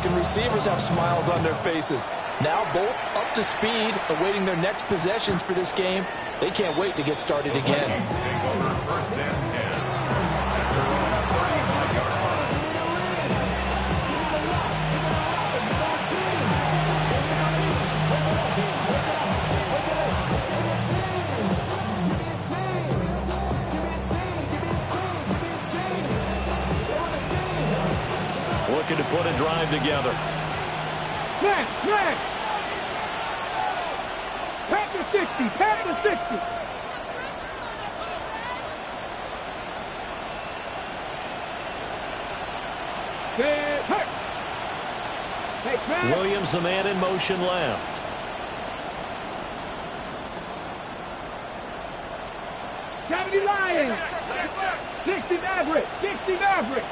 quarterback and receivers have smiles on their faces. Now both up to speed, awaiting their next possessions for this game. They can't wait to get started again. Looking to put a drive together. Pat the 60, pat the 60. Williams, the man in motion left. Kennedy Lions. 60 Maverick. 60 Maverick.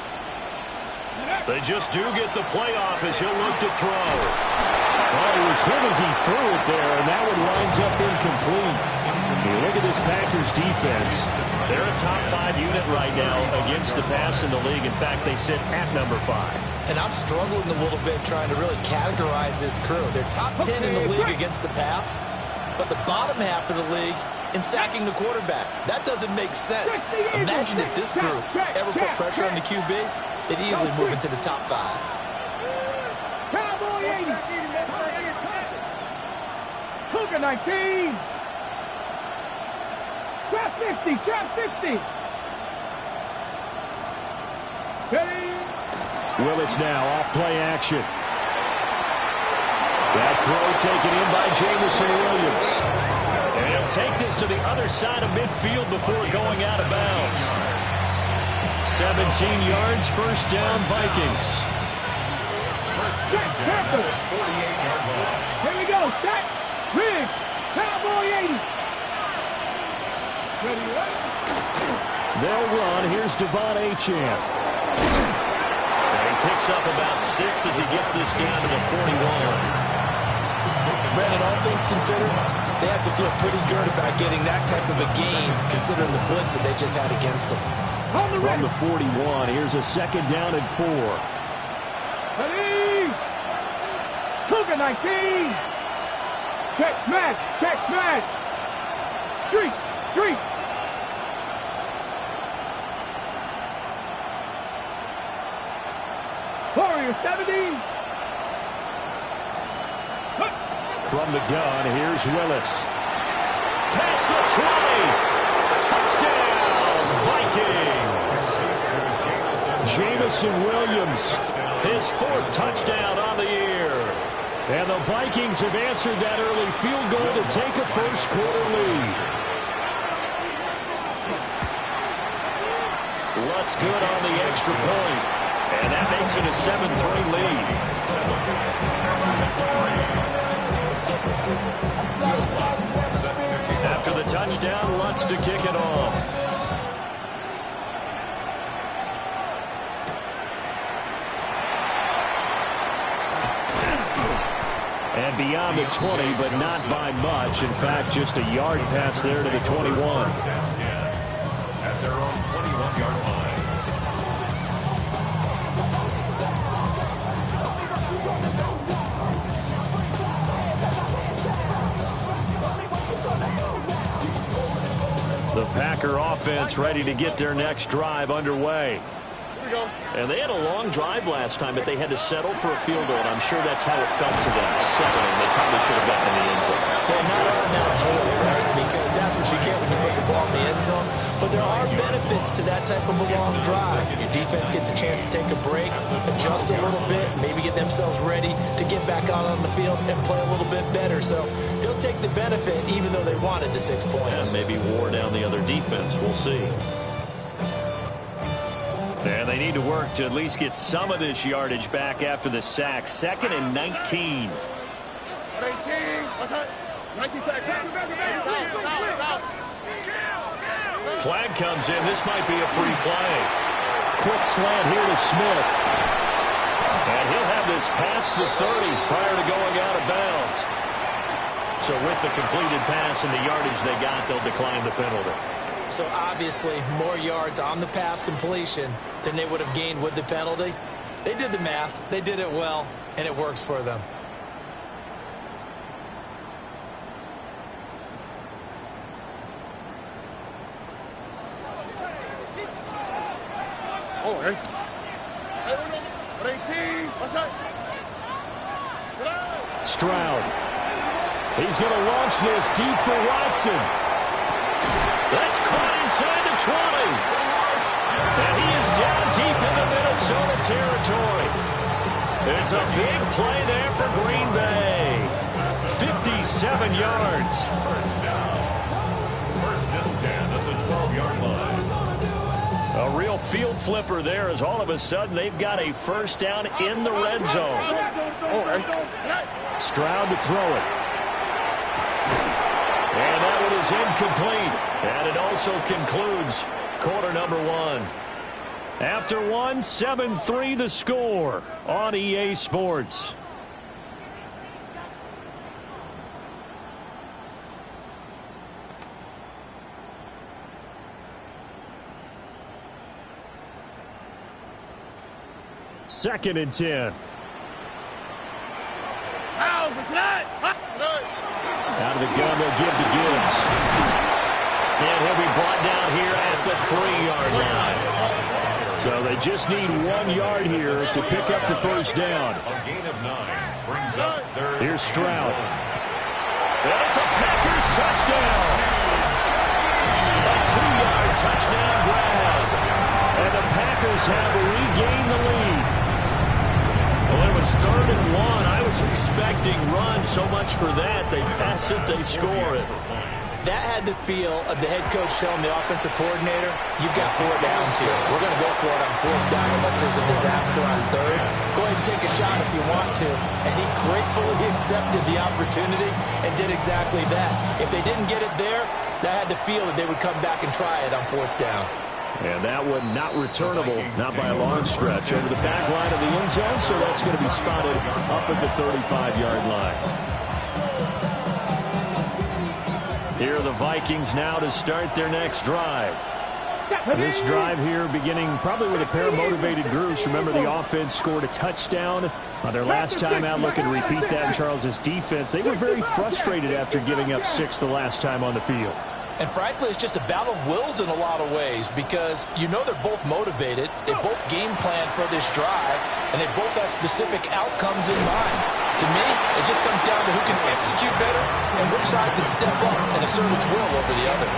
They just do get the playoff as he'll look to throw. Well, it was him as he threw it there, and that one winds up incomplete. You look at this Packers defense. They're a top 5 unit right now against the pass in the league. In fact, they sit at number 5. And I'm struggling a little bit trying to really categorize this crew. They're top 10 in the league against the pass, but the bottom half of the league in sacking the quarterback. That doesn't make sense. Imagine if this group ever put pressure on the QB, they'd easily move into the top 5. Cowboy 80. Cougar 19. Trap 60. Trap 60. Willis now off play action. That throw taken in by Jamison Williams. And he'll take this to the other side of midfield before going out of bounds. 17 yards, first down, Vikings. Here we go. Set. Riggs. Cowboy 80. They'll run. Here's Devon Achane. And he picks up about 6 as he gets this down to the 41. Brandon, all things considered, they have to feel pretty good about getting that type of a game, considering the blitz that they just had against them. From the 41, here's a second down and 4. Ready? Cougar 19. Check smash. Check smash. Street. Street. Warrior 70. From the gun, here's Willis. Past the 20. Touchdown, Vikings. Jamison Williams, his 4th touchdown on the year. And the Vikings have answered that early field goal to take a first quarter lead. Lutz good on the extra point. And that makes it a 7-3 lead. After the touchdown, Lutz to kick it off. And beyond the 20, but not by much. In fact, just a yard pass there to the 21. At their own 21-yard line. The Packer offense ready to get their next drive underway. And they had a long drive last time, but they had to settle for a field goal, and I'm sure that's how it felt to them, settling. They probably should have gotten in the end zone. They're not on that joy, right? Because that's what you get when you put the ball in the end zone. But there are benefits to that type of a long drive. Your defense gets a chance to take a break, adjust a little bit, maybe get themselves ready to get back out on the field and play a little bit better. So they'll take the benefit even though they wanted the 6 points. And maybe wore down the other defense. We'll see. And they need to work to at least get some of this yardage back after the sack. 2nd and 19. Flag comes in. This might be a free play. Quick slant here to Smith. And he'll have this past the 30 prior to going out of bounds. So with the completed pass and the yardage they got, they'll decline the penalty. So obviously more yards on the pass completion than they would have gained with the penalty. They did the math. They did it well, and it works for them. Stroud. He's going to launch this deep for Watson. That's caught inside the 20. And he is down deep into Minnesota territory. It's a big play there for Green Bay. 57 yards. First down. First and 10 at the 12-yard line. A real field flipper there as all of a sudden they've got a first down in the red zone. Stroud to throw it. And that one is incomplete. And it also concludes quarter number one. After one, 7-3 the score on EA Sports. Second and 10. Out of the gun, they'll give to Gibbs. And he'll be brought down here at the 3-yard line. So they just need 1 yard here to pick up the first down. A gain of 9 brings up third. Here's Stroud. And it's a Packers touchdown. A 2-yard touchdown grab. And the Packers have regained the lead. Well, it was 3rd and 1. I was expecting run. So much for that. They pass it, they score it. That had the feel of the head coach telling the offensive coordinator, you've got 4 downs here. We're going to go for it on 4th down unless there's a disaster on 3rd. Go ahead and take a shot if you want to. And he gratefully accepted the opportunity and did exactly that. If they didn't get it there, that had the feel that they would come back and try it on 4th down. And that one not returnable, not by a long stretch. Over the back line of the end zone, so that's going to be spotted up at the 35-yard line. Here are the Vikings now to start their next drive. This drive here beginning probably with a pair of motivated groups. Remember, the offense scored a touchdown on their last time out. Looking to repeat that in Charles's defense. They were very frustrated after giving up 6 the last time on the field. And frankly, it's just a battle of wills in a lot of ways because you know they're both motivated. They both game plan for this drive, and they both have specific outcomes in mind. To me, it just comes down to who can execute better and which side can step up and assert its will over the other.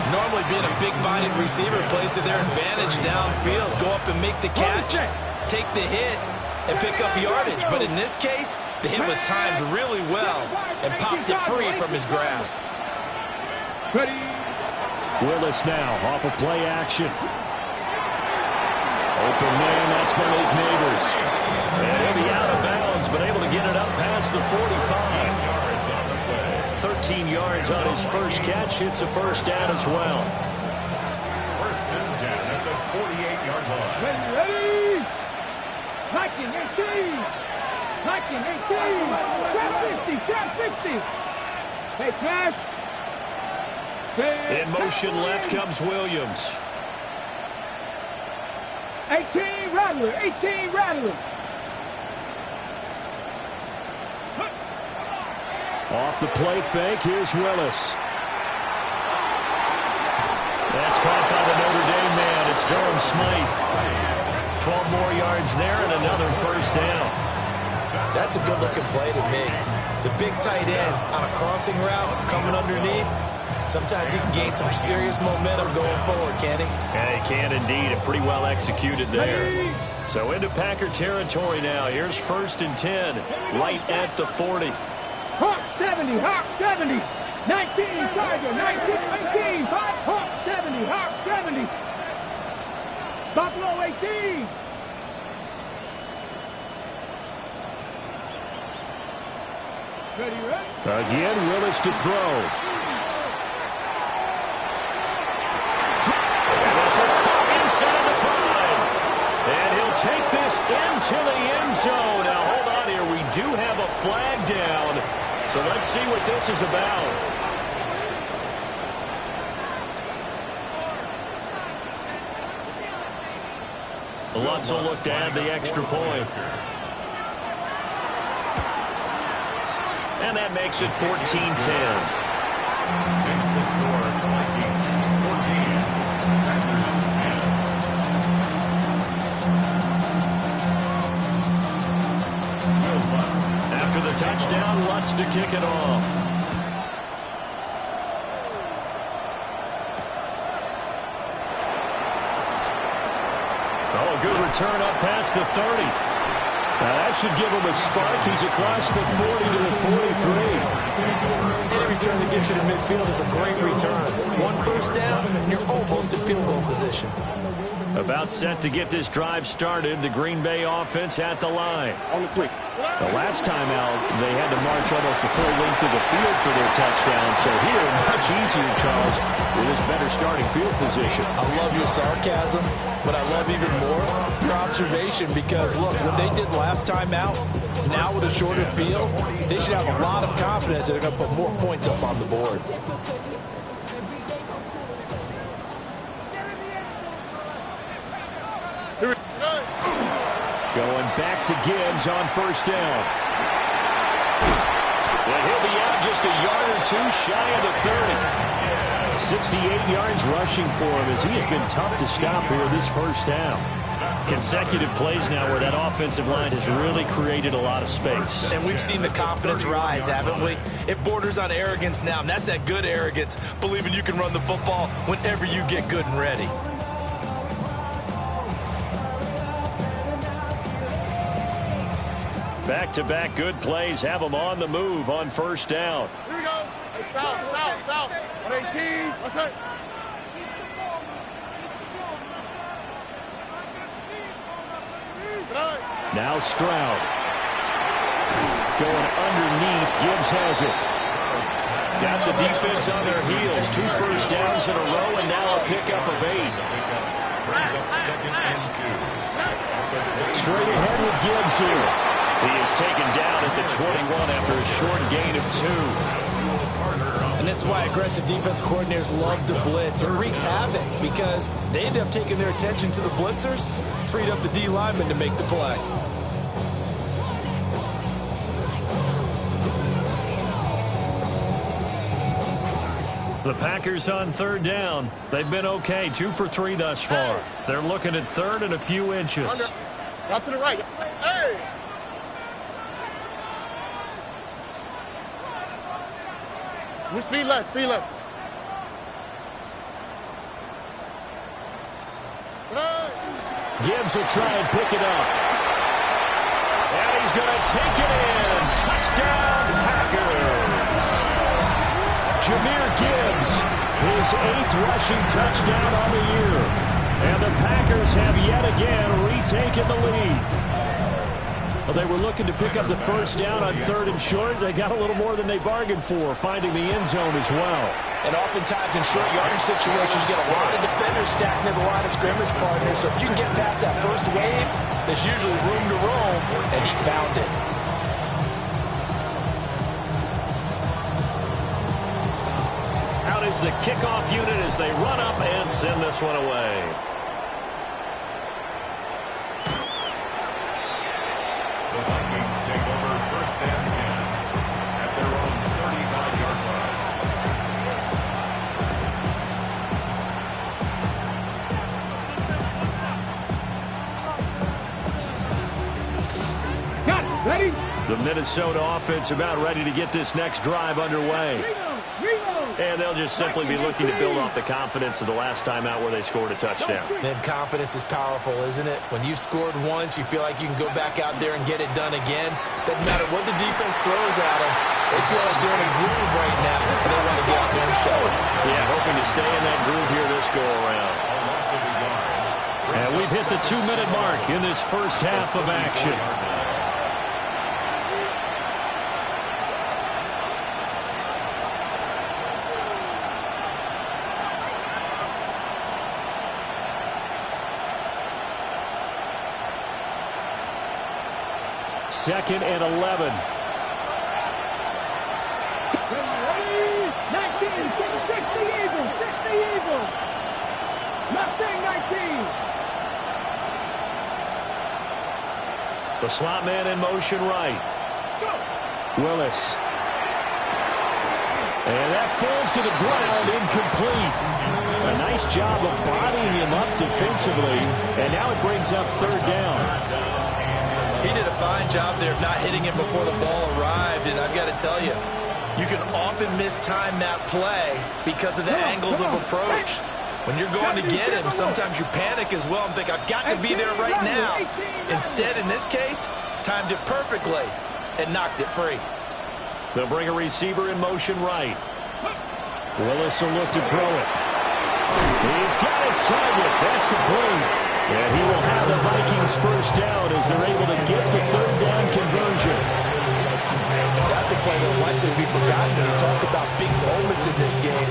Normally, being a big-bodied receiver plays to their advantage downfield. Go up and make the catch, take the hit, and pick up yardage. But in this case, the hit was timed really well and popped it free from his grasp. Willis now off of play action. Open man, that's Malik Neighbors. And he'll be out of bounds, but able to get it up past the 45. 13 yards on his first catch. Hits a first down as well. First and 10 at the 48-yard line. Ready? Hiking 18. Hiking 18. Trap 50. Hey, Cash. In motion left comes Williams. 18 Rattler. 18 Rattler. Off the play fake, here's Willis. That's caught by the Notre Dame man. It's Durham Smythe. 12 more yards there and another first down. That's a good-looking play to me. The big tight end on a crossing route coming underneath. Sometimes he can gain some serious momentum going forward, can't he? Yeah, he can indeed. And pretty well executed there. So into Packer territory now. Here's first and 10, right at the 40. Hawk 70, Hawk 70. 19, Tiger, 19, 18. Hawk 70, Hawk 70. Buffalo 18. Ready, ready? Again, Willis to throw. Is caught inside the 5. And he'll take this into the end zone. Now, hold on here. We do have a flag down. So let's see what this is about. Lutz will look to add the extra point. And that makes it 14-10. Makes the score Vikings 14, Packers 10. After the touchdown, Lutz to kick it off. Oh, a good return up past the 30. Now that should give him a spark. He's across the 40 to the 43. Any return that gets you to midfield is a great return. One first down, and you're almost in field goal position. About set to get this drive started, the Green Bay offense at the line. On the quick. The last time out, they had to march almost the full length of the field for their touchdown. So here, much easier, Charles, with his better starting field position. I love your sarcasm, but I love even more your observation because, look, what they did last time out, now with a shorter field, they should have a lot of confidence that they're going to put more points up on the board. Going back to Gibbs on first down. Well, he'll be out just a yard or two shy of the 30. 68 yards rushing for him as he has been tough to stop here this first half. Consecutive plays now where that offensive line has really created a lot of space. And we've seen the confidence rise, haven't we? It borders on arrogance now, and that's that good arrogance, believing you can run the football whenever you get good and ready. Back-to-back good plays have them on the move on first down. Here we go. South. 118. What's that? Now Stroud. Going underneath. Gibbs has it. Got the defense on their heels. 2 first downs in a row, and now a pickup of 8. Straight ahead with Gibbs here. He is taken down at the 21 after a short gain of 2. And this is why aggressive defense coordinators love to blitz. It wreaks havoc because they end up taking their attention to the blitzers, freed up the D lineman to make the play. The Packers on third down. They've been okay, 2 for 3 thus far. They're looking at third and a few inches. Out to the right. Hey! Speed left. Gibbs will try and pick it up. And he's going to take it in. Touchdown, Packers. Jahmyr Gibbs, his 8th rushing touchdown on the year. And the Packers have yet again retaken the lead. Well, they were looking to pick up the first down on third and short. They got a little more than they bargained for, finding the end zone as well. And oftentimes in short yardage situations, you get a lot of defenders stacked near the line of scrimmage partners. So if you can get past that first wave, there's usually room to roam, and he found it. Out is the kickoff unit as they run up and send this one away. The Vikings take over first and 10 at their own 35-yard line. Got it. Ready? The Minnesota offense about ready to get this next drive underway. And they'll just simply be looking to build off the confidence of the last time out where they scored a touchdown. Man, confidence is powerful, isn't it? When you've scored once, you feel like you can go back out there and get it done again. Doesn't matter what the defense throws at them. They feel like they're in a groove right now, and they want to get out there and show it. Yeah, hoping to stay in that groove here this go-around. And we've hit the 2-minute mark in this first half of action. Second and 11. 19, 6 the Eagles, 6 the Eagles. Mustang 19. The slot man in motion right. Willis. And that falls to the ground, incomplete. A nice job of bodying him up defensively, and now it brings up third down. He did a fine job there of not hitting him before the ball arrived, and I've got to tell you, you can often mistime that play because of the angles of approach. When you're going to get him, sometimes you panic as well and think, I've got to be there right now. Instead, in this case, timed it perfectly and knocked it free. They'll bring a receiver in motion right. Willis will look to throw it. He's got his target. That's complete. And he will have the Vikings first down as they're able to get the third down conversion. That's a play that will likely be forgotten when we talk about big moments in this game.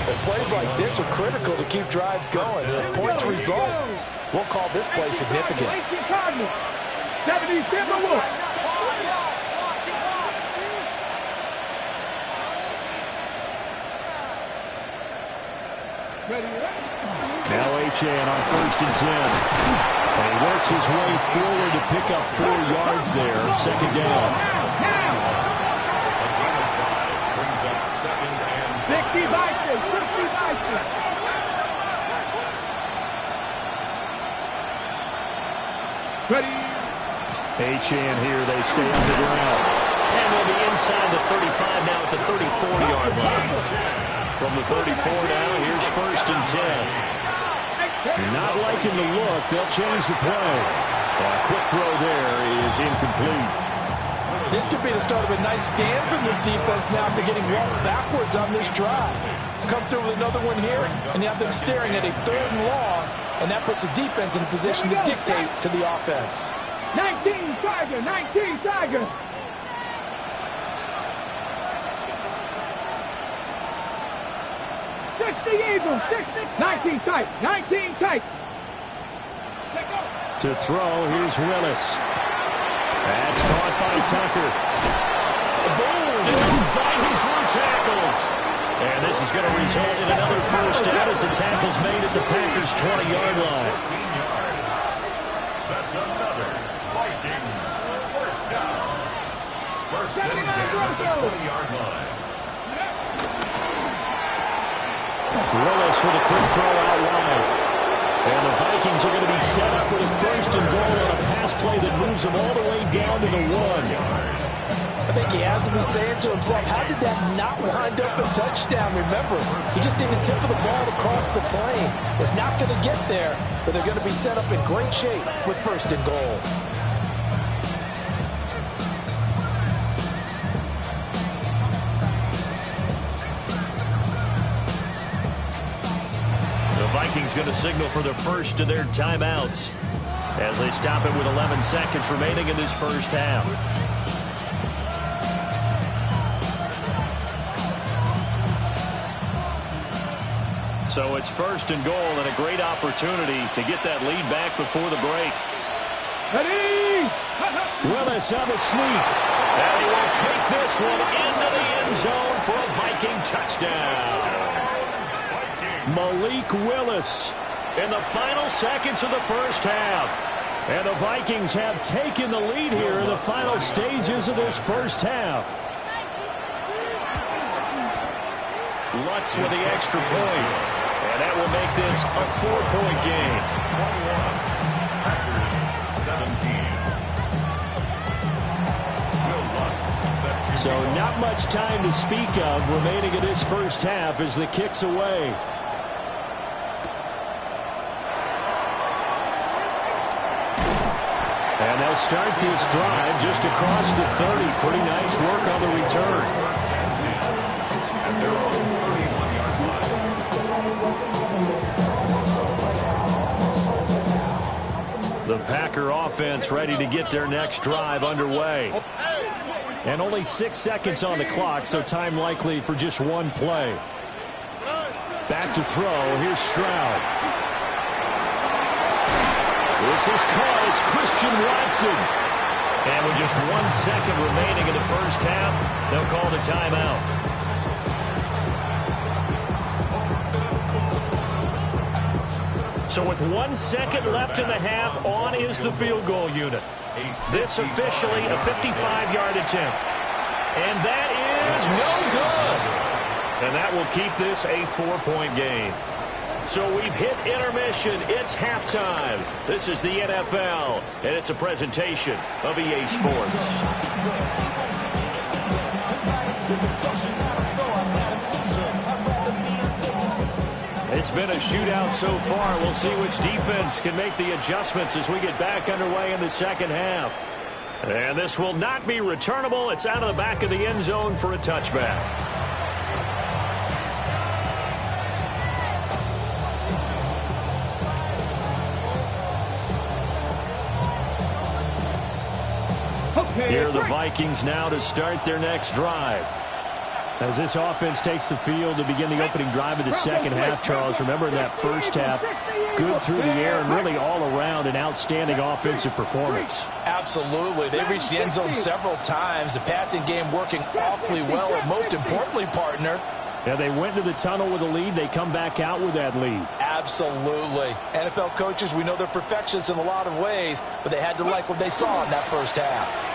But plays like this are critical to keep drives going. And if points result, we'll call this play significant. 77 Wolf. Now Achane on 1st and 10. And he works his way forward to pick up 4 yards there. Second down. 60 Vikings. 60 Vikings. Ready. Achane here. They stay on the ground. And they'll be inside the 35 now at the 34-yard line. From the 34 now, here's 1st and 10. Not liking the look. They'll change the play. A quick throw there is incomplete. This could be the start of a nice scan from this defense now after getting walked backwards on this drive. Come through with another one here, and you have them staring at a 3rd and long, and that puts the defense in a position to dictate to the offense. 19 Tiger. 19 Tiger. 60 Eagles, 60, 19 tight, 19 tight. To throw, here's Willis. That's caught by Tucker. Boom! Fighting through tackles. And this is going to result in another first down as the tackle's made at the Packers' 20-yard line. That's another Vikings first down. 1st and 10 at the 20-yard line. Willis with a quick throw out wide. And the Vikings are going to be set up with a 1st and goal on a pass play that moves them all the way down to the 1. I think he has to be saying to himself, how did that not wind up a touchdown? Remember, he just didn't tip the ball across the plane. It's not going to get there, but they're going to be set up in great shape with 1st and goal. Vikings going to signal for the first of their timeouts as they stop it with 11 seconds remaining in this first half. So it's 1st and goal and a great opportunity to get that lead back before the break. Ready. Willis on the sneak. And he will take this one into the end zone for a Viking touchdown. Malik Willis in the final seconds of the first half. And the Vikings have taken the lead here in the final stages of this first half. Lutz with the extra point. And that will make this a 4-point game. 21, Packers 17. So not much time to speak of remaining in this first half as the kick's away. And they'll start this drive just across the 30. Pretty nice work on the return. At their own 31-yard line. The Packer offense ready to get their next drive underway. And only 6 seconds on the clock, so time likely for just one play. Back to throw. Here's Stroud. This is caught. It's Christian Watson. And with just 1 second remaining in the first half, they'll call the timeout. So with 1 second left in the half, on is the field goal unit. This officially a 55-yard attempt. And that is no good. And that will keep this a 4-point game. So we've hit intermission. It's halftime. This is the NFL, and it's a presentation of EA Sports. It's been a shootout so far. We'll see which defense can make the adjustments as we get back underway in the second half. And this will not be returnable. It's out of the back of the end zone for a touchback. Here are the Vikings now to start their next drive. As this offense takes the field to begin the opening drive of the second half, Charles, remember in that first half, good through the air and really all around an outstanding offensive performance. Absolutely. They reached the end zone several times. The passing game working awfully well. And most importantly, partner, yeah, they went to the tunnel with a lead. They come back out with that lead. Absolutely. NFL coaches, we know they're perfectionists in a lot of ways, but they had to like what they saw in that first half.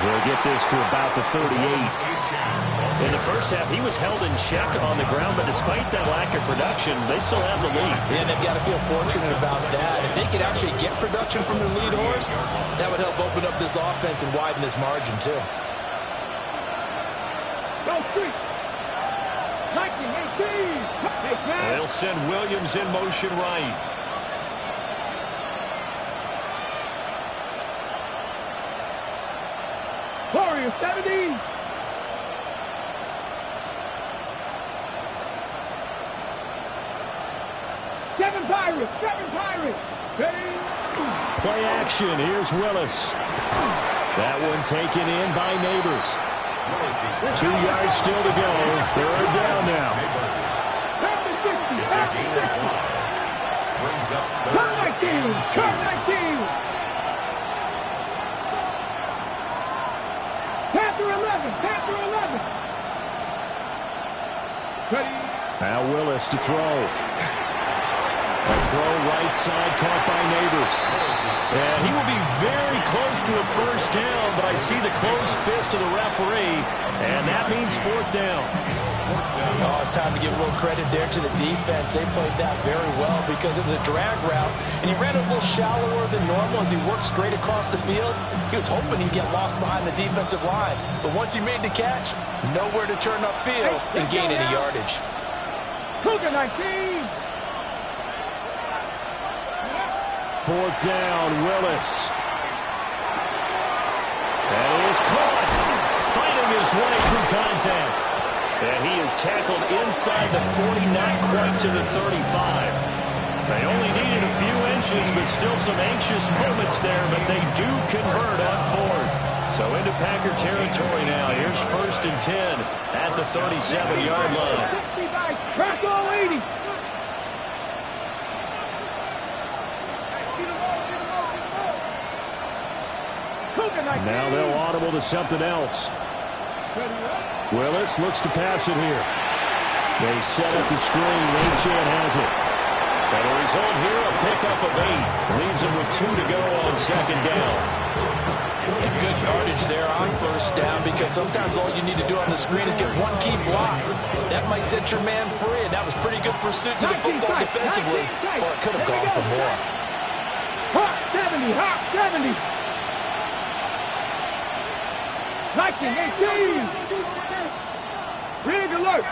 We'll get this to about the 38. In the first half, he was held in check on the ground, but despite that lack of production, they still have the lead. And they've got to feel fortunate about that. If they could actually get production from their lead horse, that would help open up this offense and widen this margin, too. Go street. 19-18. They'll send Williams in motion right. Warriors 70. Seven Pirates. Ready? Play action. Here's Willis. That one taken in by Neighbors. 2 yards still to go. Third down now. Turn 19. Panther 11. Ready? Now Willis to throw. A throw right side caught by Neighbors. And he will be very close to a first down, but I see the closed fist of the referee, and that means fourth down. Oh, it's time to give a little credit there to the defense. They played that very well because it was a drag route, and he ran a little shallower than normal as he worked straight across the field. He was hoping he'd get lost behind the defensive line, but once he made the catch, nowhere to turn upfield and gain any yardage. Cougar 19. Fourth down, Willis. That is caught. Fighting his way through contact. And he is tackled inside the 40, not quite to the 35. They only needed a few inches, but still some anxious moments there, but they do convert on fourth. So into Packer territory now. Here's 1st and 10 at the 37-yard line. Crack all 80. Now they'll audible to something else. Willis looks to pass it here. They set up the screen. Chan has it. And the result here, a pickup of 8. Leaves him with 2 to go on second down. And good yardage there on first down because sometimes all you need to do on the screen is get one key block. That might set your man free, and that was pretty good pursuit to the football defensively. Or it could have gone for more. Hawk 70. 19-18. Rig alert.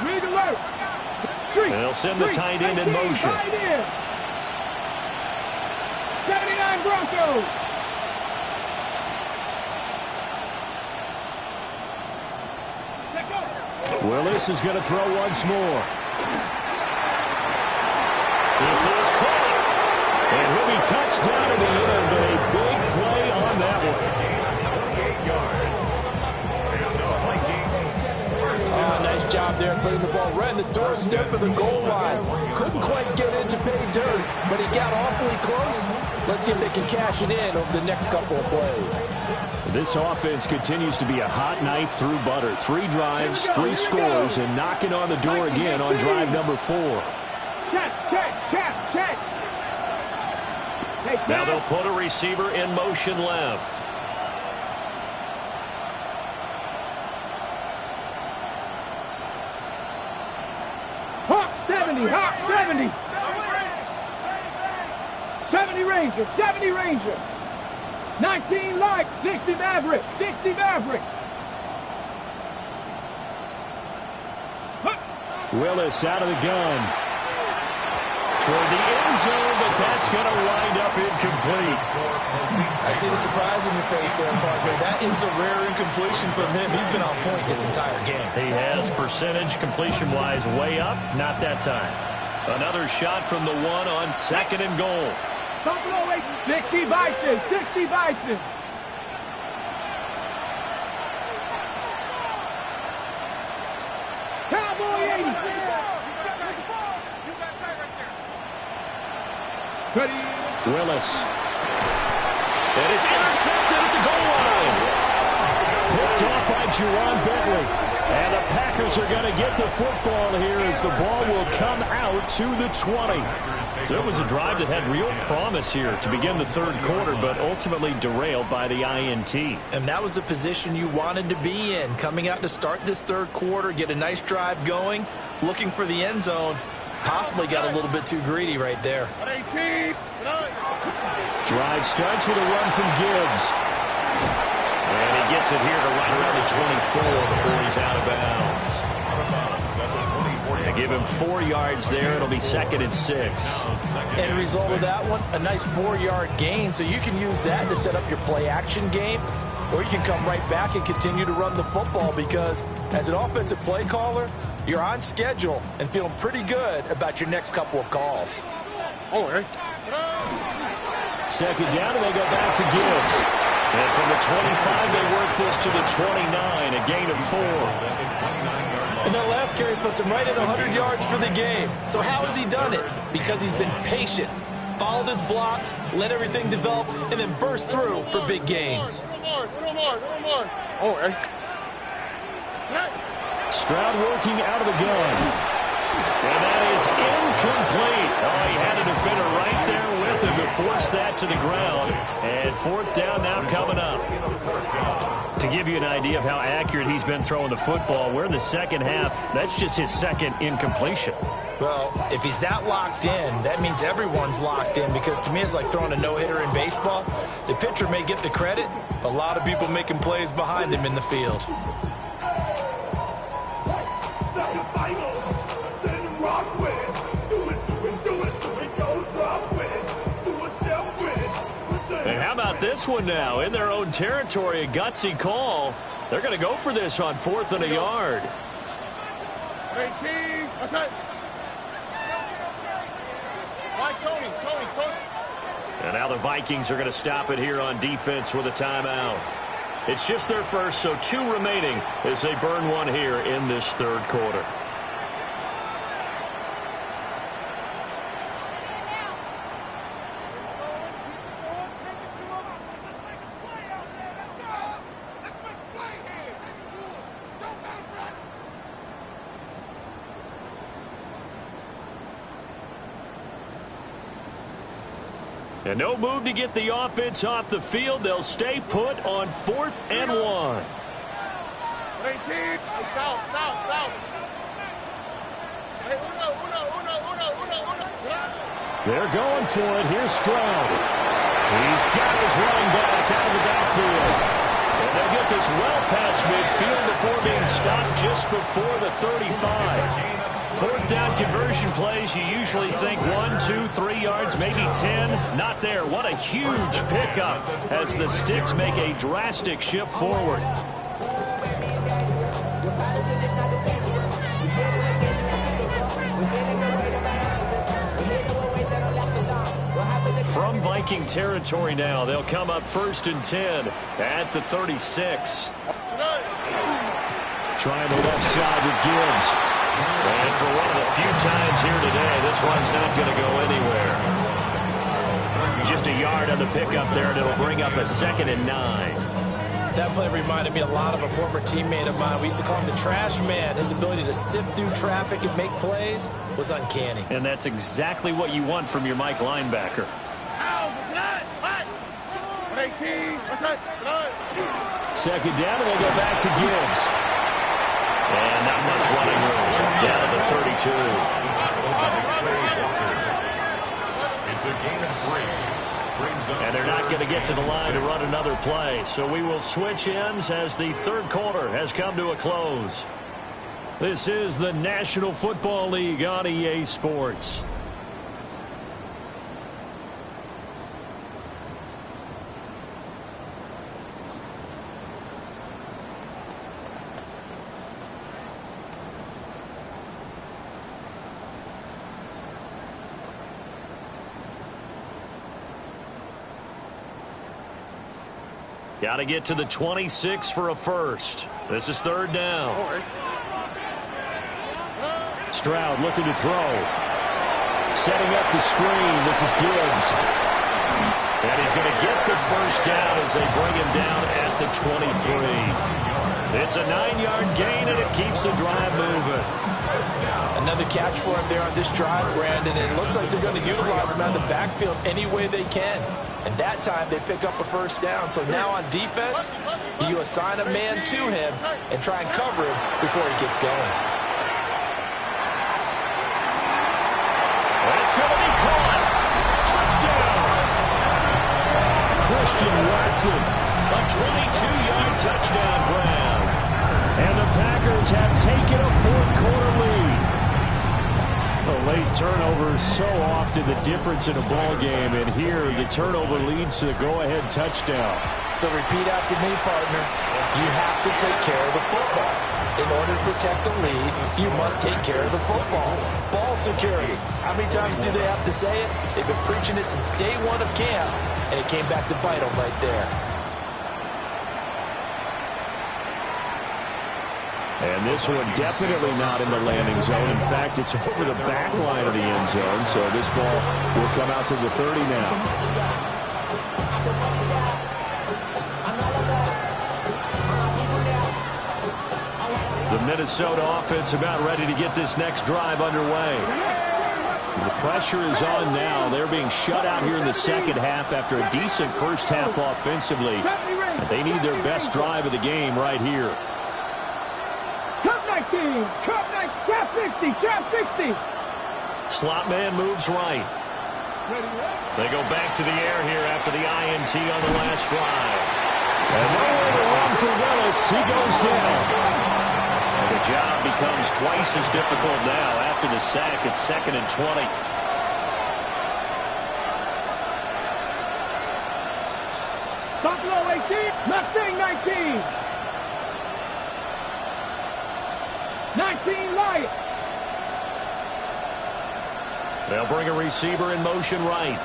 They'll send the tight end in motion. 79 Broncos. Willis is going to throw once more. This is caught. And he'll be touched down in the end, but a big play on that one. Nice job there putting the ball right in the doorstep of the goal line. Couldn't quite get in to pay dirt, but he got awfully close. Let's see if they can cash it in over the next couple of plays. This offense continues to be a hot knife through butter. 3 drives, 3 scores, and knocking on the door again on drive number 4. Check. Now they'll put a receiver in motion left. Hawk 70, Hawk 70. 70 Ranger, 70 Ranger. 19 Light, 60 Maverick, 60 Maverick. Willis out of the gun. Toward the end zone, but that's going to wind up incomplete. I see the surprise in your face there, partner. That is a rare incompletion from him. He's been on point this entire game. He has percentage completion-wise way up. Not that time. Another shot from the one on 2nd and goal. 60 Bison, 60 Bison. Cowboy 80. Willis. It is intercepted at the goal line. Picked off by Juwan Bentley. And the Packers are going to get the football here as the ball will come out to the 20. So it was a drive that had real promise here to begin the third quarter, but ultimately derailed by the INT. And that was the position you wanted to be in. Coming out to start this third quarter, get a nice drive going, looking for the end zone. Possibly got a little bit too greedy right there. Drive starts with a run from Gibbs. And he gets it here to right around the 24 before he's out of bounds. They give him 4 yards there. It'll be 2nd and 6. End result of that one, a nice 4-yard gain. So you can use that to set up your play-action game, or you can come right back and continue to run the football because as an offensive play caller, you're on schedule and feeling pretty good about your next couple of calls. Second down, and they go back to Gibbs. And from the 25, they work this to the 29, a gain of 4. And that last carry puts him right at 100 yards for the game. So how has he done it? Because he's been patient, followed his blocks, let everything develop, and then burst through for big gains. Stroud working out of the gun. And that is incomplete. Oh, he had a defender right there with him to force that to the ground. And 4th down now coming up. To give you an idea of how accurate he's been throwing the football, we're in the second half. That's just his 2nd incompletion. Well, if he's that locked in, that means everyone's locked in because to me it's like throwing a no-hitter in baseball. The pitcher may get the credit, but a lot of people making plays behind him in the field. And how about this one now? In their own territory, a gutsy call. They're going to go for this on 4th and a yard. And now the Vikings are going to stop it here on defense with a timeout. It's just their first, so 2 remaining as they burn one here in this third quarter. And no move to get the offense off the field. They'll stay put on 4th and 1. They're going for it. Here's Stroud. He's got his running back out of the backfield. And they'll get this well past midfield before being stopped just before the 35. 4th down conversion plays, you usually think 1, 2, 3 yards, maybe 10. Not there. What a huge pickup as the Sticks make a drastic shift forward. From Viking territory now, they'll come up 1st and 10 at the 36. Trying the left side with Gibbs. And for one of the few times here today, this one's not going to go anywhere. Just a yard on the pickup there, and it'll bring up a 2nd and 9. That play reminded me a lot of a former teammate of mine. We used to call him the trash man. His ability to sift through traffic and make plays was uncanny. And that's exactly what you want from your Mike linebacker. Second down, and they go back to Gibbs. And not much running room. Down to the 32. It's a gain of 3. And they're not going to get to the line to run another play. So we will switch ends as the third quarter has come to a close. This is the National Football League on EA Sports. Got to get to the 26 for a first. This is third down. Stroud looking to throw. Setting up the screen. This is Gibbs. And he's going to get the first down as they bring him down at the 23. It's a 9-yard gain, and it keeps the drive moving. Another catch for him there on this drive, Brandon. And it looks like they're going to utilize him out of the backfield any way they can. And that time they pick up a first down. So now on defense, you assign a man to him and try and cover him before he gets going. It's going to be caught. Touchdown. Christian Watson. A 22-yard touchdown grab. And the Packers have taken a fourth-quarter lead. The late turnovers so often the difference in a ball game, and here the turnover leads to the go-ahead touchdown. So repeat after me, partner. You have to take care of the football. In order to protect the lead, you must take care of the football. Ball security. How many times do they have to say it? They've been preaching it since day one of camp, and it came back to bite them right there. And this one definitely not in the landing zone. In fact, it's over the back line of the end zone. So this ball will come out to the 30 now. The Minnesota offense about ready to get this next drive underway. The pressure is on now. They're being shut out here in the second half after a decent first half offensively. They need their best drive of the game right here. Trap 60, trap 60. Slot man moves right. They go back to the air here after the INT on the last drive. And nowhere to run for Willis. He goes down. And the job becomes twice as difficult now after the sack. It's 2nd and 20. Buffalo 18, Mustang 19. 19 Lions. They'll bring a receiver in motion right.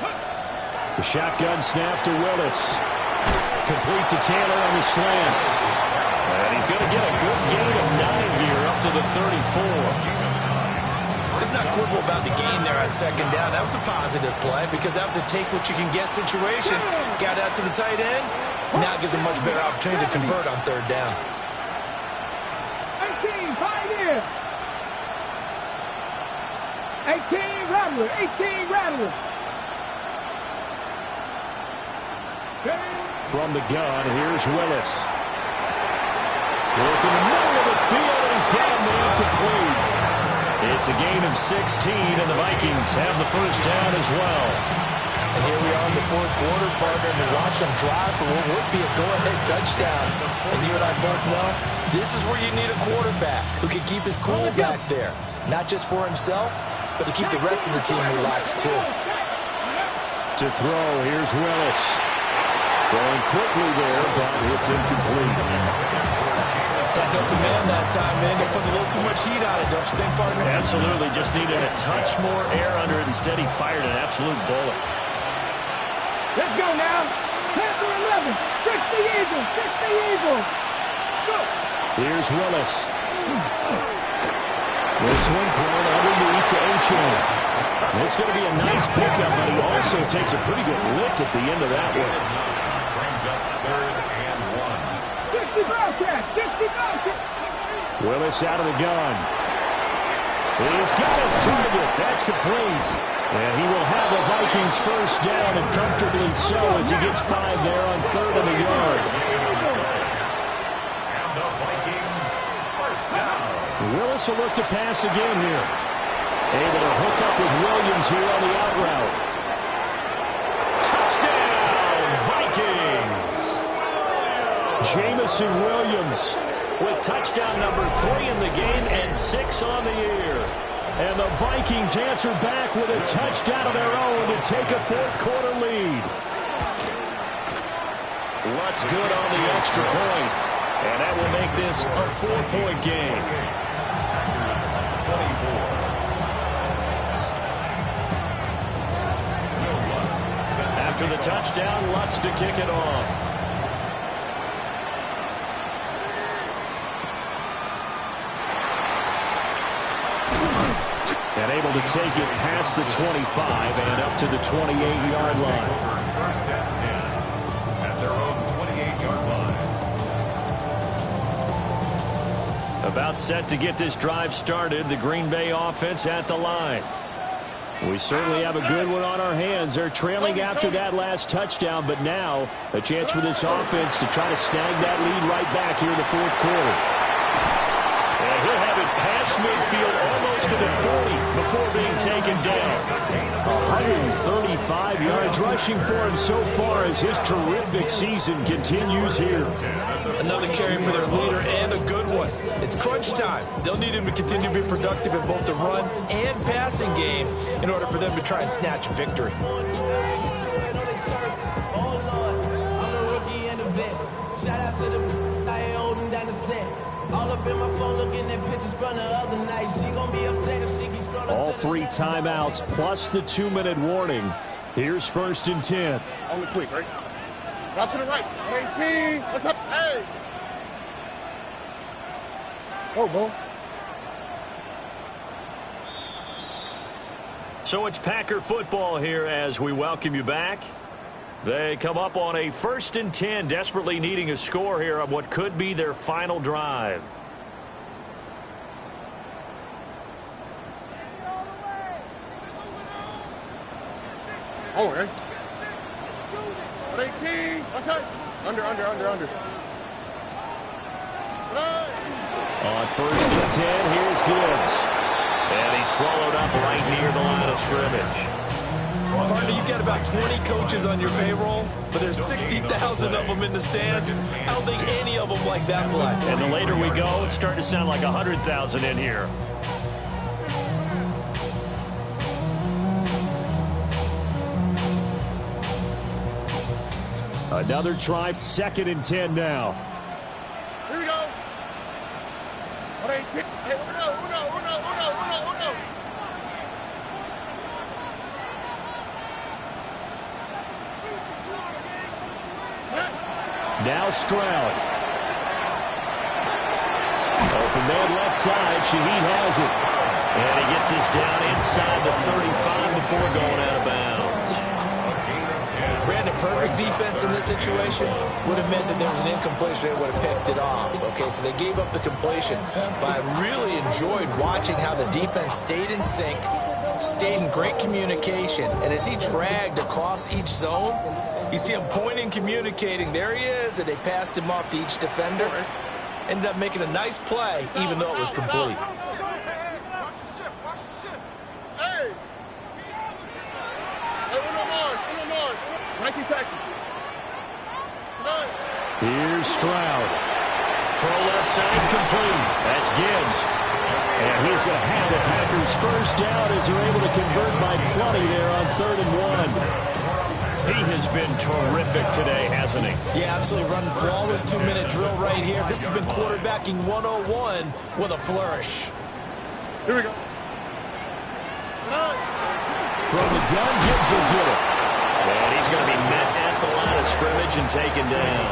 The shotgun snap to Willis. Complete to Taylor on the slant. And he's going to get a good gain of 9 here up to the 34. Let's not quibble about the gain there on second down. That was a positive play because that was a take-what-you-can-get situation. Got out to the tight end. Now gives a much better opportunity to convert on third down. 18, Pioneer. 18, Rattler. 18, Rattler. From the gun, here's Willis. Work in the middle of the field, and he's got him incomplete. It's a gain of 16, and the Vikings have the first down as well. And here we are in the fourth quarter, partner, and to watch them drive for what would be a go-ahead touchdown. And you and I both know this is where you need a quarterback who can keep his cool back there. Not just for himself, but to keep the rest of the team relaxed, too. To throw, here's Willis. Throwing quickly there, but it's incomplete. That open man that time, man. They put a little too much heat on it, don't you think, partner? Absolutely. Just needed a touch more air under it. Instead, he fired an absolute bullet. Let's go now. Panther 11. 60 Eagles. 60 Eagles. Let's go. Here's Willis. This one thrown underneath to H.M. It's going to be a nice pickup, but he also takes a pretty good lick at the end of that one. Brings up 3rd and 1. 60 Bobcat. 60 Bobcat. Willis out of the gun. He's got his target. That's complete. And he will have the Vikings first down, and comfortably so as he gets 5 there on 3rd and a yard. And the Vikings first down. Willis will look to pass again here. Able to hook up with Williams here on the out route. Touchdown, Vikings! Jamison Williams with touchdown number 3 in the game and 6 on the year. And the Vikings answer back with a touchdown of their own to take a 4th quarter lead. What's good on the extra point? And that will make this a 4-point game. After the touchdown, Lutz to kick it off. And able to take it past the 25 and up to the 28-yard line. First and 10 at their own 28-yard line. About set to get this drive started, the Green Bay offense at the line. We certainly have a good one on our hands. They're trailing after that last touchdown, but now a chance for this offense to try to snag that lead right back here in the 4th quarter. And he'll have it past midfield almost to the 40 before being taken down. 135 yards rushing for him so far as his terrific season continues here. Another carry for their leader and a good one. It's crunch time. They'll need him to continue to be productive in both the run and passing game in order for them to try and snatch a victory. All 3 timeouts plus the 2-minute warning. Here's 1st and 10. Only quick, right? Out to the right. 18. What's up? Hey. Oh, boy. So it's Packer football here as we welcome you back. They come up on a 1st and 10, desperately needing a score here on what could be their final drive. Oh, right. 18. What's up? Under. On 1st and 10, here's Gibbs. And he's swallowed up right near the line of scrimmage. Partner, you've got about 20 coaches on your payroll, but there's 60,000 of them in the stands. I don't think any of them like that play. And the later we go, it's starting to sound like 100,000 in here. Another try, 2nd and 10 now. Here we go. 18. Hey, uno. Now Stroud. Open man left side. Shaheed has it. And he gets this down inside the 35 before going out of bounds. Brandon, perfect defense in this situation would have meant that there was an incompletion. They would have picked it off. Okay, so they gave up the completion. But I really enjoyed watching how the defense stayed in sync, stayed in great communication. And as he dragged across each zone, you see him pointing, communicating. There he is, and they passed him off to each defender. Ended up making a nice play, even though it was complete. Here's Stroud. Throw left side complete. That's Gibbs. And he's going to have the Packers first down as they're able to convert by plenty there on 3rd and 1. He has been terrific today, hasn't he? Yeah, absolutely. Running flawless 2-minute drill right here. This has been quarterbacking 101 with a flourish. Here we go. From the gun, Gibbs will get it. And he's going to be met at the line of scrimmage and taken down.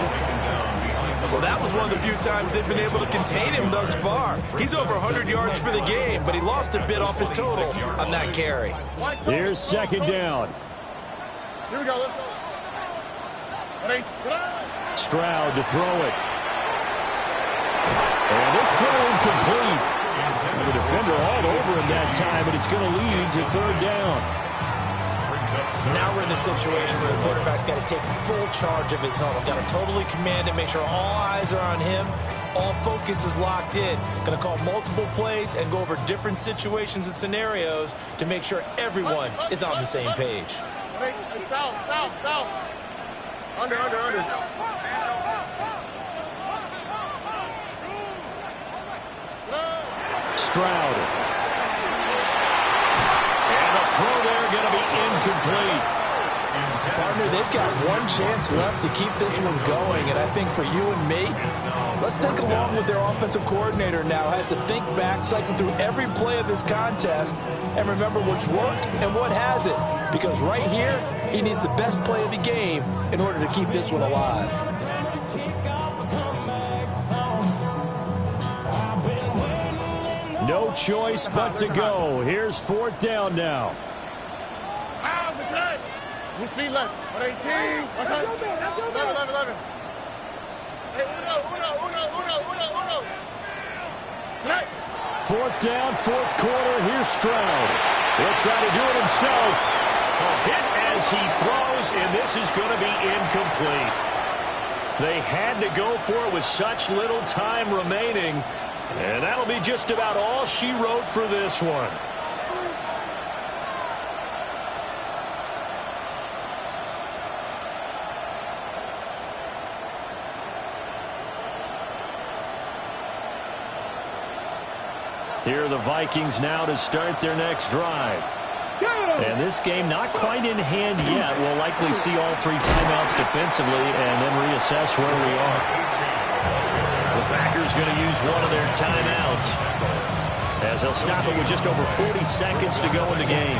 Well, that was one of the few times they've been able to contain him thus far. He's over 100 yards for the game, but he lost a bit off his total on that carry. Here's 2nd down. Here we go. Let's go. Stroud to throw it. And this throw incomplete. The defender all over him that time, but it's going to lead to 3rd down. Now we're in the situation where the quarterback's got to take full charge of his huddle. Got to totally command it, make sure all eyes are on him. All focus is locked in. Going to call multiple plays and go over different situations and scenarios to make sure everyone is on the same page. Hey, south. Under. Stroud. And the throw there going to be incomplete. Partner, they've got one chance left to keep this one going, and I think for you and me, let's think along with their offensive coordinator now. Has to think back, cycle through every play of this contest, and remember what's worked and what hasn't. Because right here, he needs the best play of the game in order to keep this one alive. No choice but to go. Here's 4th down now. Who's speed left? 118. What's up? 11. Hey, uno. Hey. 4th down, 4th quarter. Here's Stroud. He'll try to do it himself. A hit as he throws, and this is going to be incomplete. They had to go for it with such little time remaining, and that'll be just about all she wrote for this one. Here are the Vikings now to start their next drive. And this game not quite in hand yet. We'll likely see all 3 timeouts defensively and then reassess where we are. The Packers going to use one of their timeouts as they'll stop it with just over 40 seconds to go in the game.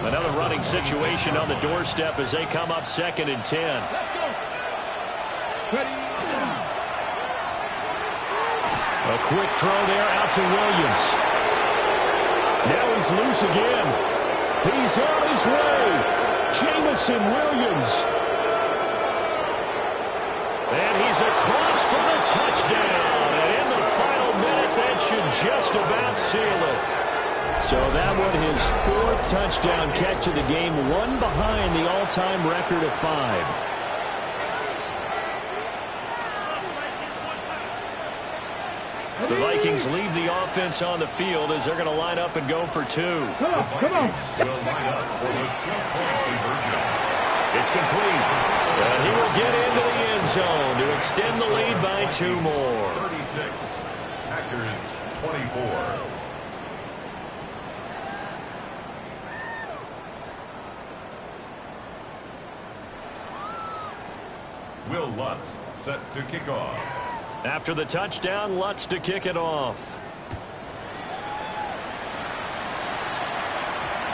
Another running situation on the doorstep as they come up 2nd and 10. A quick throw there out to Williams. Now he's loose again. He's on his way. Jamison Williams. And he's across for the touchdown. And in the final minute, that should just about seal it. So that one his 4th touchdown catch of the game, one behind the all-time record of 5. The Vikings leave the offense on the field as they're going to line up and go for 2. Come on. Will line up for the 2-point conversion. It's complete. And he will get into the end zone to extend the lead by 2 more. 36. Packers 24. Will Lutz set to kick off. After the touchdown, Lutz to kick it off.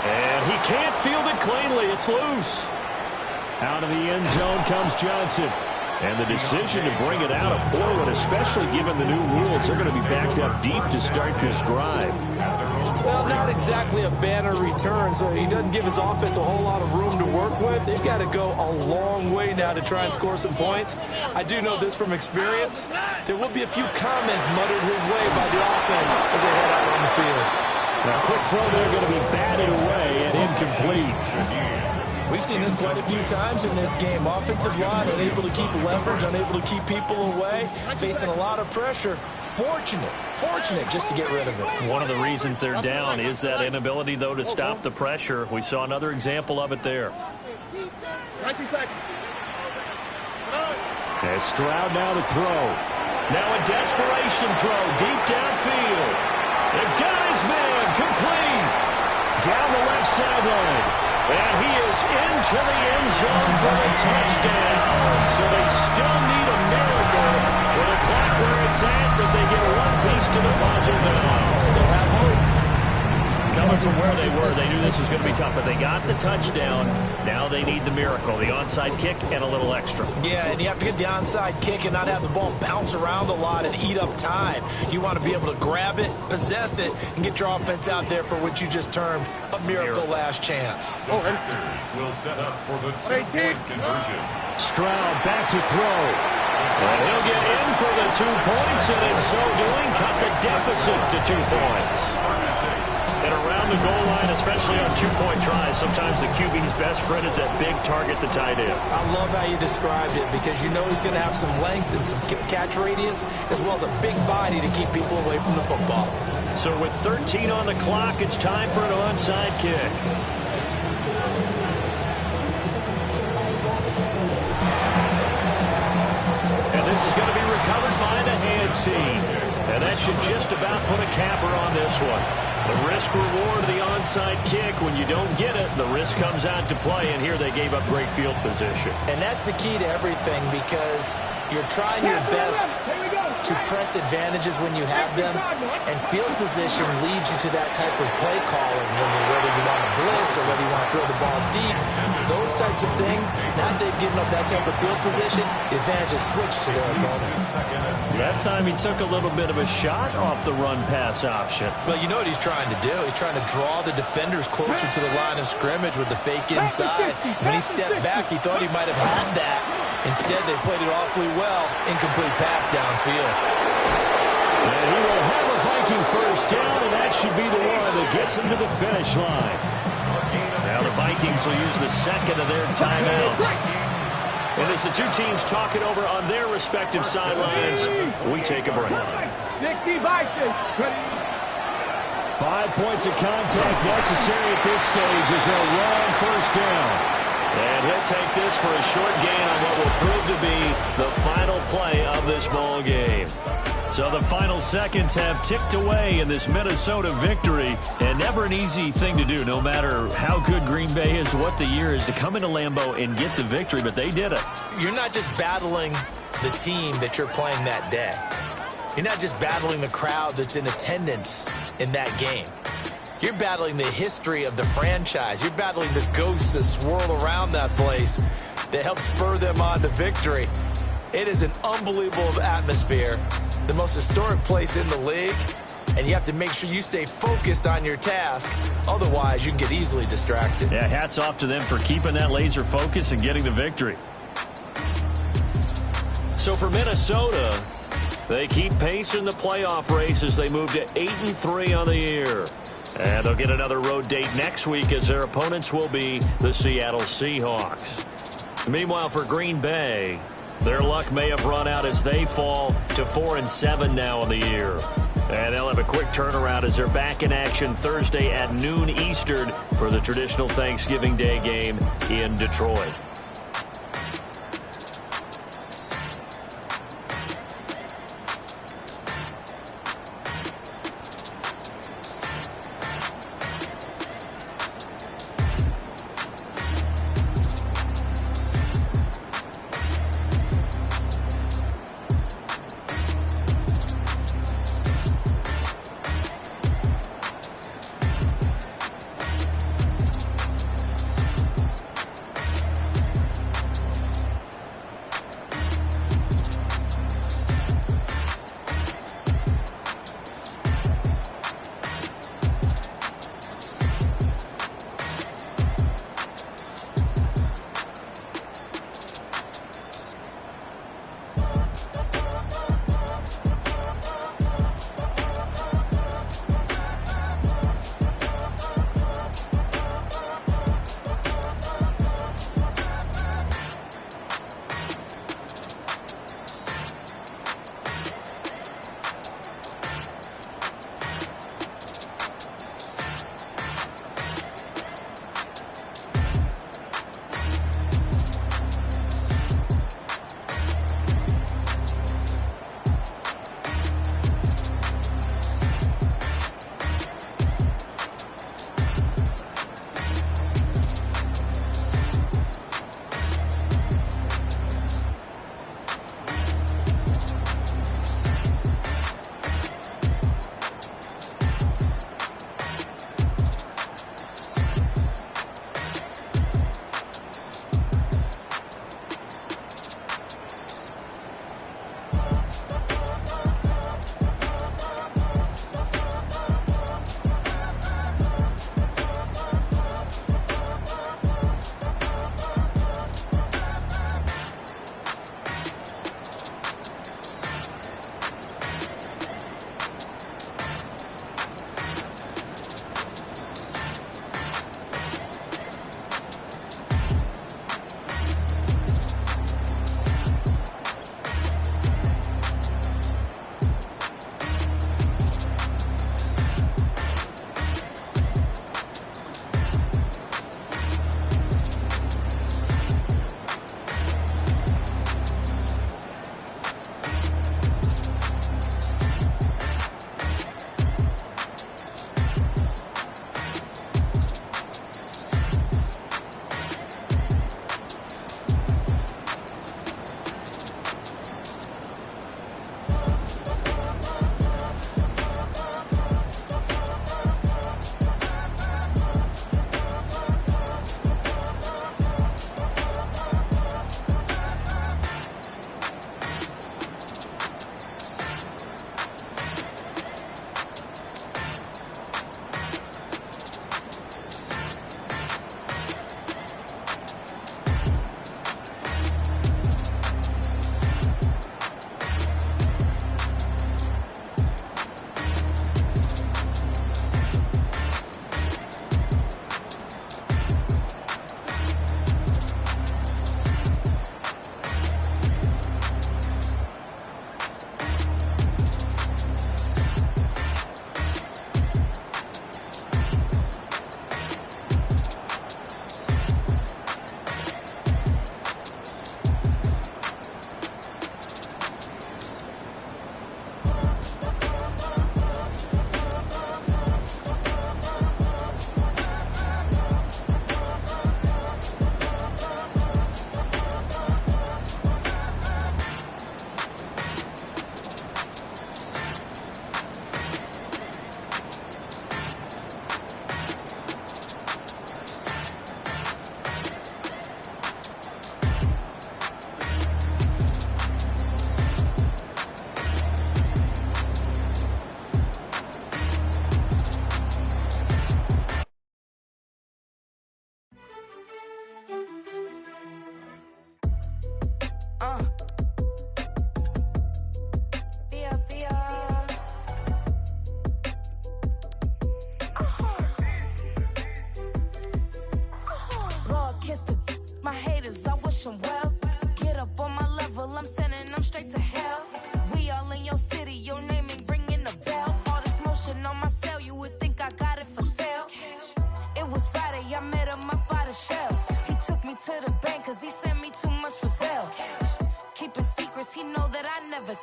And he can't field it cleanly. It's loose. Out of the end zone comes Johnson. And the decision to bring it out of poor one, especially given the new rules. They're going to be backed up deep to start this drive. Well, not exactly a banner return, so he doesn't give his offense a whole lot of room to work with. They've got to go a long way now to try and score some points. I do know this from experience. There will be a few comments muttered his way by the offense as they head out on the field. Now, quick throw there going to be batted away and incomplete. We've seen this quite a few times in this game. Offensive line unable to keep leverage, unable to keep people away, facing a lot of pressure. Fortunate just to get rid of it. One of the reasons they're down is that inability, though, to stop the pressure. We saw another example of it there. As Stroud now to throw. Now a desperation throw deep downfield. The guy's man complete. Down the left sideline. And he is into the end zone for a touchdown. So they still need a miracle with a clock where it's at, that they get one piece to the puzzle now. Still have hope. Coming from where they were, they knew this was going to be tough, but they got the touchdown. Now they need the miracle, the onside kick and a little extra. Yeah, and you have to get the onside kick and not have the ball bounce around a lot and eat up time. You want to be able to grab it, possess it, and get your offense out there for what you just termed a miracle last chance. The Packers will set up for the 2-point conversion. Stroud back to throw. And he'll get in for the 2 points, and in so doing, cut the deficit to 2 points. 36. And around the goal line, especially on two-point tries, sometimes the QB's best friend is that big target, the tight end. I love how you described it because you know he's going to have some length and some catch radius as well as a big body to keep people away from the football. So with 13 on the clock, it's time for an onside kick. And this is going to be recovered by the hands team. And that should just about put a capper on this one. The risk-reward of the onside kick, when you don't get it, the risk comes out to play, and here they gave up great field position. And that's the key to everything because you're trying your best to press advantages when you have them, and field position leads you to that type of play calling. I mean, whether you want to blitz or whether you want to throw the ball deep, those types of things, now that they've given up that type of field position, the advantage is switched to their opponent. That time he took a little bit of a shot off the run-pass option. Well, you know what he's trying to do. He's trying to draw the defenders closer to the line of scrimmage with the fake inside. When he stepped back, he thought he might have had that. Instead, they played it awfully well. Incomplete pass downfield. And he will have a Viking first down, and that should be the one that gets him to the finish line. Now the Vikings will use the second of their timeouts. And as the two teams talk it over on their respective sidelines, we take a break. 60 Vikings. 5 points of contact necessary at this stage as they'll run first down. And he'll take this for a short gain on what will prove to be the final play of this ball game. So the final seconds have ticked away in this Minnesota victory. And never an easy thing to do, no matter how good Green Bay is, what the year is, to come into Lambeau and get the victory. But they did it. You're not just battling the team that you're playing that day. You're not just battling the crowd that's in attendance in that game. You're battling the history of the franchise. You're battling the ghosts that swirl around that place that help spur them on to victory. It is an unbelievable atmosphere, the most historic place in the league, and you have to make sure you stay focused on your task. Otherwise, you can get easily distracted. Yeah, hats off to them for keeping that laser focus and getting the victory. So for Minnesota, they keep pace in the playoff race as they move to 8-3 on the year. And they'll get another road date next week as their opponents will be the Seattle Seahawks. Meanwhile, for Green Bay, their luck may have run out as they fall to 4-7 now in the year. And they'll have a quick turnaround as they're back in action Thursday at noon Eastern for the traditional Thanksgiving Day game in Detroit.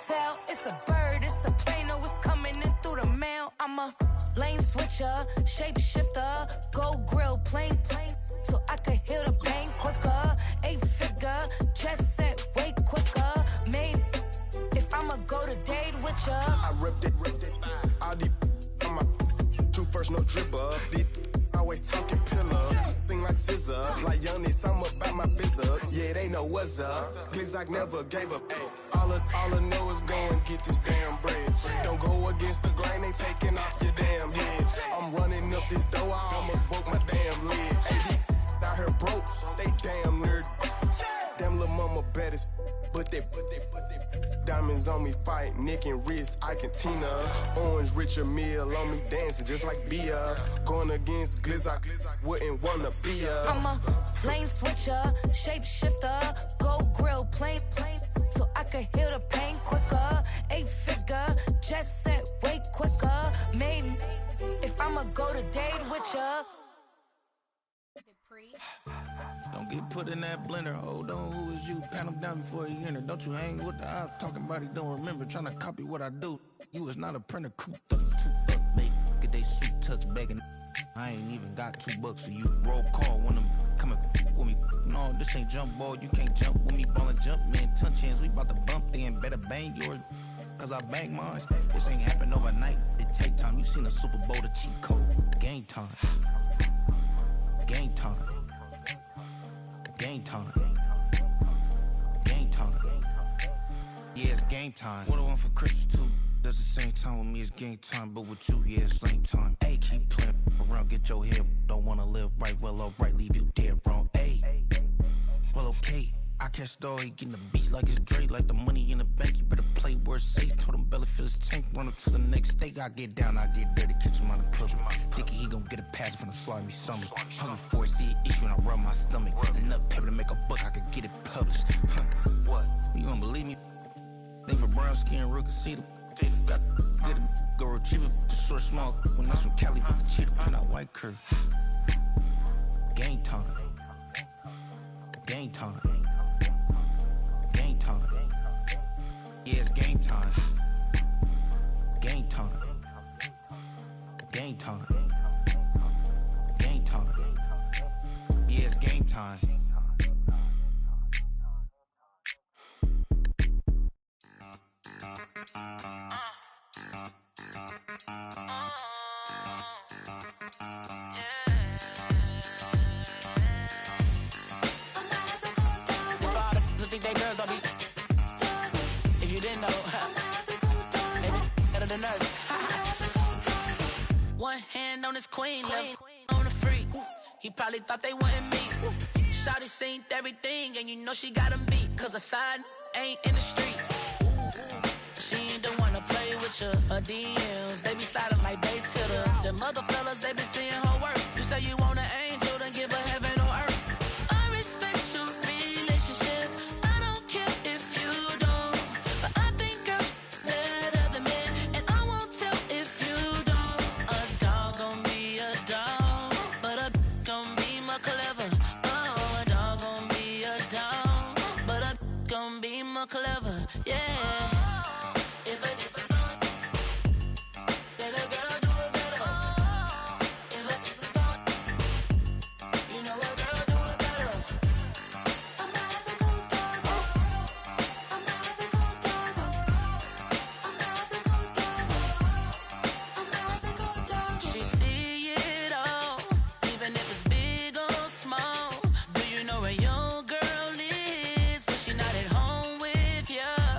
tell. It's a bird, it's a plane, oh, it's coming in through the mail. I'm a lane switcher, shapeshifter, go grill, plane, so I could hear the bang quicker. 8-figure, chest set way quicker. Made if I'ma go to date with ya. I ripped it. All these on my two first, no dripper. These always talking pillar. Thing like scissor. Like youngest, I'm about my business. Yeah, they know what's up. Glizzock never gave up. All I know is go and get this damn bread. Don't go against the grain, they taking off your damn head. I'm running up this door, I almost broke my damn leg. Hey, out here broke, they damn nerd. Damn lil' mama bad as but they diamonds on me fight, neck and wrist, I can Tina. Orange Richard Mill on me dancing just like Bia. Going against Glizzock, wouldn't wanna be ya. I'm a lane switcher, shapeshifter, go grill, plane, so I could hear the pain quicker. 8-figure, just set way quicker. Made if I'ma go to date with ya. Don't get put in that blender. Hold on, who is you? Pat him down before he enter. Don't you hang with the ops talking about he don't remember. Trying to copy what I do. You is not a printer. Cooped up, too up, mate. Get they suit tucks begging. I ain't even got $2 for you. Roll call when I'm coming with me. No, this ain't jump ball. You can't jump with me. Ballin' jump, man. Touch hands. We bout to bump then. Better bang yours. Cause I bang mine. This ain't happen overnight. It take time. You seen a Super Bowl, the cheat code. Game time. Game time. Game time. Game time. Yeah, it's game time. What I want for Christmas too. Does the same time with me, it's game time. But with you, yeah, it's lame time. Ayy, keep playing around, get your head. Don't wanna live right, well, alright, leave you dead wrong. Ayy, well, okay. I catch the dog, he getting the beat like it's Dre. Like the money in the bank, you better play where it's safe. Told him belly fill his tank, run up to the next steak. I get down, I get dirty, catch him on the public. Thinking he gon' get a pass from the slimy stomach. Hungry for it, see an issue and I rub my stomach. Enough paper to make a buck, I could get it published. What? You don't believe me? Think for brown skin, real can see them. Got get it, go retrieve it, just short, small. When that's from Cali, with the cheetah, print out white curve. Game time. Game time. Game time. Yeah, it's game time. Game time. Game time. Game time. Yeah, it's game time. Think they girls don't be. If you didn't know, they be better than us. One hand on his queen, left on the freak. He probably thought they wanted me. Shawty seen everything, and you know she got him beat. Cause a side ain't in the streets. She ain't the one to play with you. Her DMs, they be silent like bass hitters. And mother fellas, they be seeing her work. You say you want an angel, then give her heaven on earth. I respect your relationship. Clever, yeah. If I then a girl do it better. If I you know a girl do it better. I'm not the good dog. I'm not the good dog. I'm not the good dog. I'm not the good dog. She see it all, even if it's big or small. Do you know where your girl is? But she not at home.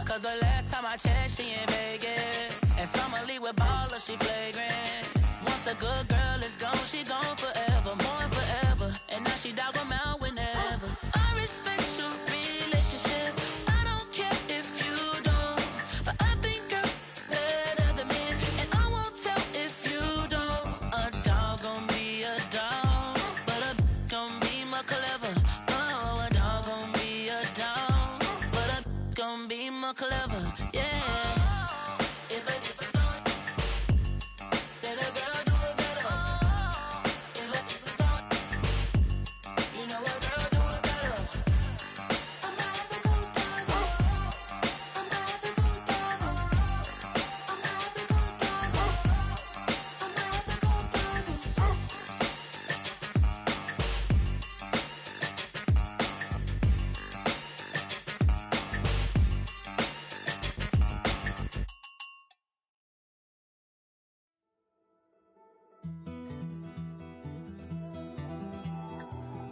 Cause the last time I checked, she in Vegas. And Summer Lee with ballers, she flagrant. Once a good girl is gone, she gone forever, more forever. And now she dog 'em out whenever. I respect your relationship. I don't care if you don't. But I think you're better than me. And I won't tell if you don't. A dog gon' be a dog, but a gon' be more clever. Oh, a dog gon' be a dog, but a gon' be more clever, yeah. If I then a girl do it better.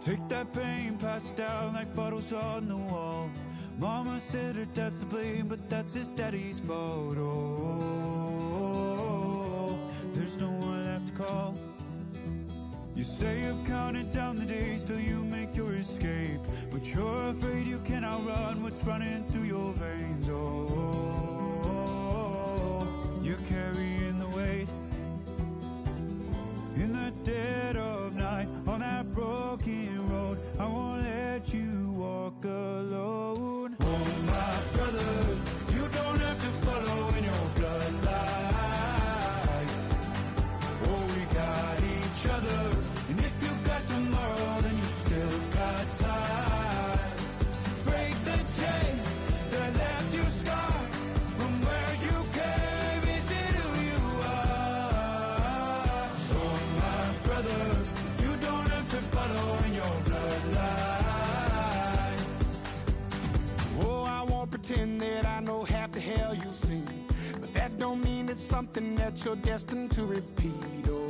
Take that pain, pass it down like bottles on the wall. Mama said her dad's to blame, but that's his daddy's fault. Oh, there's no one left to call. You stay up counting down the days till you make your escape, but you're afraid you can outrun what's running through your veins. Oh, you're carrying the weight in the dead of night on that broken road. I won't let you walk alone. Oh, my brother, you don't have to follow in your bloodline. Oh, we got each other, and if you got tomorrow, then you still got time to break the chain that left you scarred from where you came into who you are. Oh, my brother, you don't have to follow in your bloodline. Oh, I won't pretend that I know half the hell you've seen, but that don't mean it's something that you're destined to repeat. Oh,